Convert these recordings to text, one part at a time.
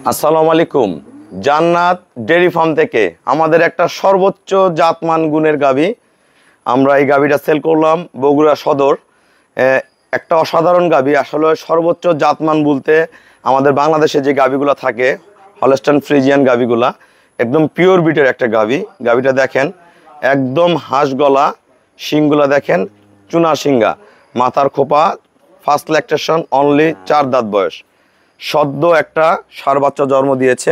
আসসালামু আলাইকুম। জান্নাত ডেয়ারি ফার্ম থেকে আমাদের একটা সর্বোচ্চ জাতমান গুণের গাভী, আমরা এই গাভীটা সেল করলাম বগুড়া সদর। একটা অসাধারণ গাভী, আসলে সর্বোচ্চ জাতমান বলতে আমাদের বাংলাদেশে যে গাভীগুলো থাকে হলস্টাইন ফ্রিজিয়ান গাভীগুলা, একদম পিওর বিটের একটা গাভী। গাভীটা দেখেন একদম হাঁস গলা, শিংগুলা দেখেন চুনা শিঙ্গা, মাথার খোপা, ফার্স্ট ল্যাকটেশন, অনলি 4 দাঁত বয়স। সদ্য একটা ষাঁড় বাচ্চা জন্ম দিয়েছে,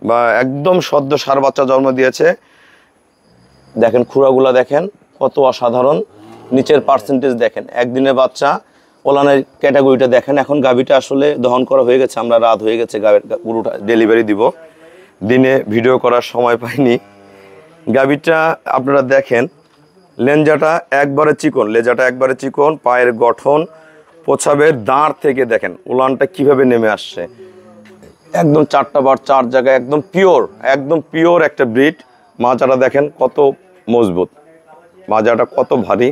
বা একদম সদ্য ষাঁড় বাচ্চা জন্ম দিয়েছে। দেখেন খুঁড়াগুলা দেখেন কত অসাধারণ, নিচের পার্সেন্টেজ দেখেন, একদিনের বাচ্চা। ওলানের ক্যাটাগরিটা দেখেন। এখন গাভীটা আসলে দহন করা হয়ে গেছে, আমরা রাত হয়ে গেছে গরুটা ডেলিভারি দিব, দিনে ভিডিও করার সময় পাইনি। গাভীটা আপনারা দেখেন, লেঞ্জাটা একবারে চিকন, লেজাটা একবারে চিকন, পায়ের গঠন, পোছাবের দাঁড় থেকে দেখেন উলানটা কিভাবে নেমে আসছে, একদম 4টা বার 4 জায়গায়, একদম পিওর একটা ব্রিড। মাজাটা দেখেন কত মজবুত, মাজাটা কত ভারী,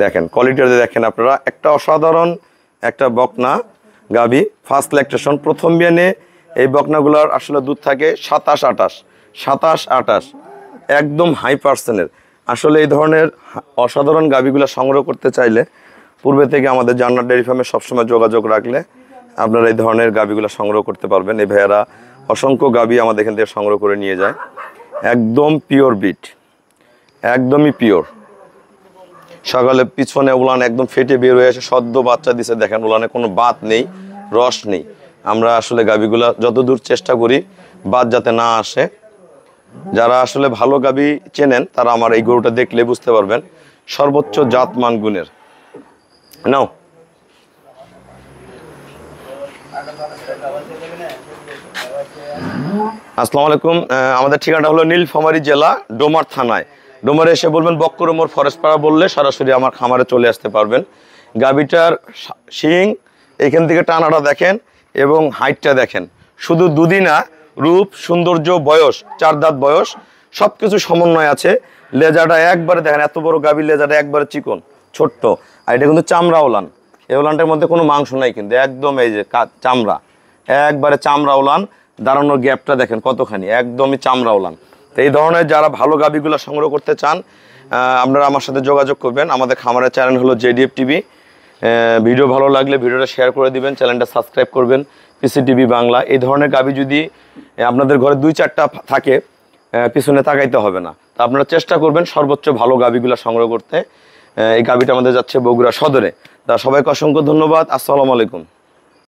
দেখেন কোয়ালিটিটা দেখেন আপনারা। একটা অসাধারণ একটা বকনা গাভী, ফার্স্ট ল্যাকটেশন, প্রথম বিয়ানে। এই বকনাগুলোর আসলে দুধ থাকে 27-28, একদম হাই পার্সেন্টের। আসলে এই ধরনের অসাধারণ গাভীগুলো সংগ্রহ করতে চাইলে পূর্বে থেকে আমাদের জান্নাত ডেয়ারি ফার্মে সবসময় যোগাযোগ রাখলে আপনারা এই ধরনের গাভীগুলো সংগ্রহ করতে পারবেন। এই ভাইয়েরা অসংখ্য গাভী আমাদের এখান থেকে সংগ্রহ করে নিয়ে যায়, একদম পিওর বিট, একদমই পিওর। সকালে পিছনে উলান একদম ফেটে বের হয়ে আসে, সদ্য বাচ্চা দিছে, দেখেন উলানে কোনো বাত নেই, রস নেই। আমরা আসলে গাভীগুলা যতদূর চেষ্টা করি বাত যাতে না আসে। যারা আসলে ভালো গাভী চেনেন তারা আমার এই গরুটা দেখলে বুঝতে পারবেন সর্বোচ্চ জাতমান গুণের। নাও আসসালামু আলাইকুম। আমাদের ঠিকানাটা হলো নীলফামারী জেলা, ডোমার থানায়। ডোমারে এসে বলবেন বক্করমোর ফরেস্ট পাড়া, বললে সরাসরি আমার খামারে চলে আসতে পারবেন। গাভীটার শিং এইখান থেকে টানাটা দেখেন এবং হাইটটা দেখেন, শুধু দুধই না, রূপ, সৌন্দর্য, বয়স, 4 দাঁত বয়স, সব কিছু সমন্বয় আছে। লেজাটা একবারে দেখেন, এত বড় গাভীর লেজাটা একবারে চিকন ছোট্ট। আর এটা কিন্তু চামড়া ওলান, এই ওলানটার মধ্যে কোনো মাংস নাই কিন্তু, একদম এই যে চামড়া, একবারে চামড়া ওলান। দাঁড়ানোর গ্যাপটা দেখেন কতখানি, একদমই চামড়া ওলান। তো এই ধরনের যারা ভালো গাভীগুলো সংগ্রহ করতে চান আপনারা আমার সাথে যোগাযোগ করবেন। আমাদের খামারের চ্যানেল হলো জেডিএফ টিভি। ভিডিও ভালো লাগলে ভিডিওটা শেয়ার করে দিবেন, চ্যানেলটা সাবস্ক্রাইব করবেন, পিসিটিভি বাংলা। এই ধরনের গাভী যদি আপনাদের ঘরে 2-4টা থাকে, পিছনে তাকাইতে হবে না। তা আপনারা চেষ্টা করবেন সর্বোচ্চ ভালো গাভীগুলো সংগ্রহ করতে। এই গাভীটা আমাদের যাচ্ছে বগুড়া সদরে। তা সবাইকে অসংখ্য ধন্যবাদ। আসসালামু আলাইকুম।